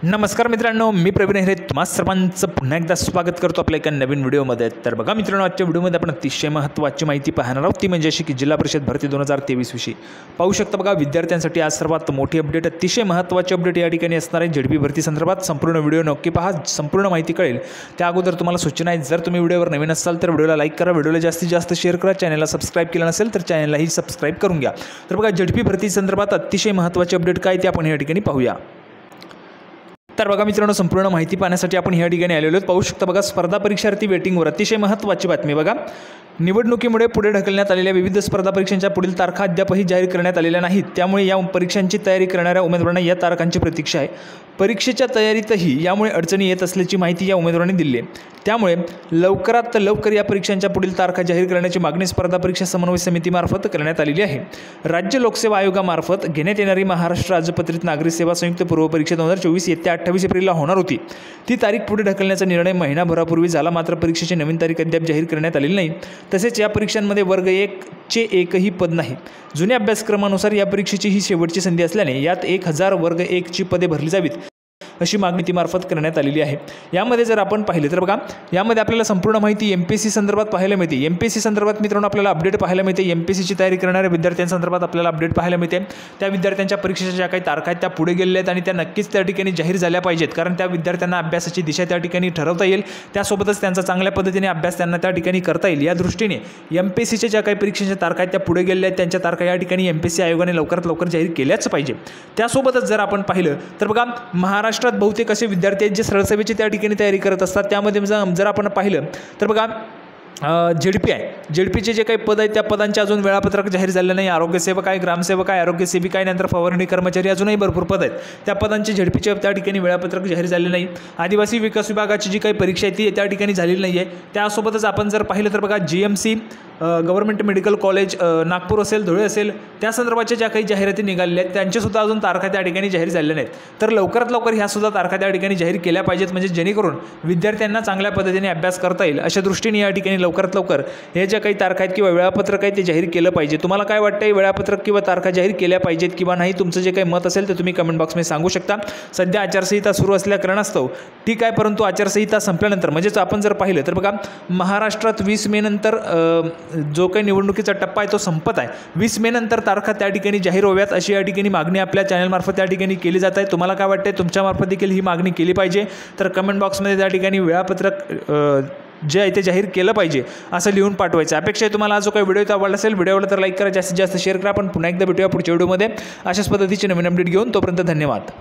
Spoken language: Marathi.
नमस्कार मित्रांनो, मी प्रवीण हेरे तुम्हा सर्वांचं पुन्हा एकदा स्वागत करतो आपल्या एका नवीन व्हिडिओमध्ये। तर बघा मित्रांनो, आजच्या व्हिडिओमध्ये आपण अतिशय महत्त्वाची माहिती पाहणार आहोत, ती म्हणजे अशी की जिल्हा परिषद भरती 2023 विषयी पाहू शकता। बघा विद्यार्थ्यांसाठी आज सर्वात मोठी अपडेट, अतिशय महत्त्वाची अपडेट या ठिकाणी असणार आहे। झेडपी भरती संदर्भात संपूर्ण व्हिडिओ नक्की पहा, संपूर्ण माहिती कळेल। त्या अगोदर तुम्हाला सूचना आहे, जर तुम्ही व्हिडिओवर नवीन असाल तर व्हिडिओला लाईक करा, व्हिडिओला जास्तीत जास्त शेअर करा, चॅनलला सबस्क्राईब केलं नसेल तर चॅनललाही सबस्क्राईब करून घ्या। तर बघा झेडपी भरती संदर्भात अतिशय महत्त्वाची अपडेट काय ते आपण या ठिकाणी पाहूया। तर बघा मित्रांनो, संपूर्ण माहिती पाहण्यासाठी आपण या ठिकाणी आलेलो आहोत। पाहू शकता बघा, स्पर्धा परीक्षार्थी वेटिंगवर अतिशय महत्त्वाची बातमी। बघा निवडणुकीमुळे पुढे ढकलण्यात आलेल्या विविध स्पर्धा परीक्षांच्या पुढील तारखा अद्यापही जाहीर करण्यात आलेल्या नाहीत, त्यामुळे या परीक्षांची तयारी करणाऱ्या उमेदवारांना या तारखांची प्रतीक्षा आहे। परीक्षेच्या तयारीतही यामुळे अडचणी येत असल्याची माहिती या उमेदवारांनी दिली आहे, त्यामुळे लवकरात लवकर या परीक्षांच्या पुढील तारखा जाहीर करण्याची मागणी स्पर्धा परीक्षा समन्वय समितीमार्फत करण्यात आलेली आहे। राज्य लोकसेवा आयोगामार्फत घेण्यात येणारी महाराष्ट्र राज्यपत्रित नागरी सेवा संयुक्त पूर्व परीक्षा 2024 येत्या 28 एप्रिलला होणार होती। ती तारीख पुढे ढकलण्याचा निर्णय महिनाभरापूर्वी झाला, मात्र परीक्षेची नवीन तारीख अद्याप जाहीर करण्यात आलेली नाही। तसेच या परीक्षांमध्ये वर्ग 1 चे एकही पद नाही। जुन्या अभ्यासक्रमानुसार या परीक्षेची ही शेवटची संधी असल्याने यात 1000 वर्ग 1 ची पदे भरली जावीत अशी मागणी ती मार्फत करण्यात आलेली आहे। यामध्ये जर आपण पाहिले तर बघा, यामध्ये आपल्याला संपूर्ण माहिती एमपीएससी संदर्भात पाहायला मिळते। एमपीएससी संदर्भात मित्रांनो आपल्याला अपडेट पाहायला मिळते। एमपीएससीची तयारी करणाऱ्या विद्यार्थ्यांसंदर्भात आपल्याला अपडेट पाहायला मिळते। त्या विद्यार्थ्यांच्या परीक्षेच्या ज्या काही तारखा आहेत त्या पुढे गेलेल्या आहेत आणि त्या नक्कीच त्या ठिकाणी जाहीर झाल्या पाहिजेत, कारण त्या विद्यार्थ्यांना अभ्यासाची दिशा त्या ठिकाणी ठरवता येईल, त्यासोबतच त्यांचा चांगल्या पद्धतीने अभ्यास त्यांना त्या ठिकाणी करता येईल। या दृष्टीने एमपीएससीच्या ज्या काही परीक्षेच्या तारखा आहेत त्या पुढे गेलेल्या आहेत, त्यांच्या तारखा या ठिकाणी एमपीएससी आयोगाने लवकरात लवकर जाहीर केल्याच पाहिजे। त्यासोबतच जर आपण पाहिलं तर बघा, महाराष्ट्रात बहुतेक असे विद्यार्थी आहेत जे सरळ सेवेची त्या ठिकाणी तयारी करत असतात। त्यामध्ये जर आपण पाहिलं तर बघा झेडपी आहे, झेडपीचे जे काही पद आहेत त्या पदांचे अजून वेळापत्रक जाहीर झालं नाही। आरोग्यसेवक आहे, ग्रामसेवक आहे, आरोग्य सेविका आहे, नंतर फवारणी कर्मचारी, अजूनही भरपूर पद आहेत। त्या पदांचे झेडपीचे त्या ठिकाणी वेळापत्रक जाहीर झाले नाही। आदिवासी विकास विभागाची जी काही परीक्षा आहे ती त्या ठिकाणी झालेली नाही आहे। त्यासोबतच आपण जर पाहिलं तर बघा GMC government medical college Nagpur असेल, धुळे असेल, त्या संदर्भाच्या ज्या काही जाहिराती निघालेल्या आहेत त्यांचेसुद्धा अजून तारखा त्या ठिकाणी जाहीर झालेल्या नाहीत। तर लवकरात लवकर ह्यासुद्धा तारखा त्या ठिकाणी जाहीर केल्या पाहिजेत, म्हणजे जेणेकरून विद्यार्थ्यांना चांगल्या पद्धतीने अभ्यास करता येईल। अशा दृष्टीने या ठिकाणी लवकरात लवकर हे ज्या काही तारखा आहेत किंवा वेळापत्रक आहे ते जाहीर केलं पाहिजे। तुम्हाला काय वाटतं, वेळापत्रक किंवा तारखा जाहीर केल्या पाहिजेत किंवा नाही? तुमचं जे काही मत असेल ते तुम्ही कमेंट बॉक्समध्ये सांगू शकता। सध्या आचारसंहिता सुरू असल्या कारणास्तव ठीक आहे, परंतु आचारसंहिता संपल्यानंतर म्हणजेच आपण जर पाहिलं तर बघा, महाराष्ट्रात 20 मे नंतर जो काही निवडणुकीचा टप्पा आहे तो संपत आहे। 20 मे नंतर तारखा त्या ठिकाणी जाहीर व्हाव्यात अशी या ठिकाणी मागणी आपल्या चॅनलमार्फत त्या ठिकाणी केली जात आहे। तुम्हाला काय वाटतं, तुमच्यामार्फत देखील ही मागणी केली पाहिजे? तर कमेंट बॉक्समध्ये त्या ठिकाणी वेळापत्रक जे आहे ते जाहीर केलं पाहिजे असं लिहून पाठवायचं। अपेक्षा आहे तुम्हाला जो काही व्हिडिओ आवडला असेल, व्हिडिओला तर लाईक करा, जास्तीत जास्त शेअर करा। आपण पुन्हा एकदा भेटूया पुढच्या व्हिडिओमध्ये अशाच पद्धतीचे नवीन अपडेट घेऊन। तोपर्यंत धन्यवाद।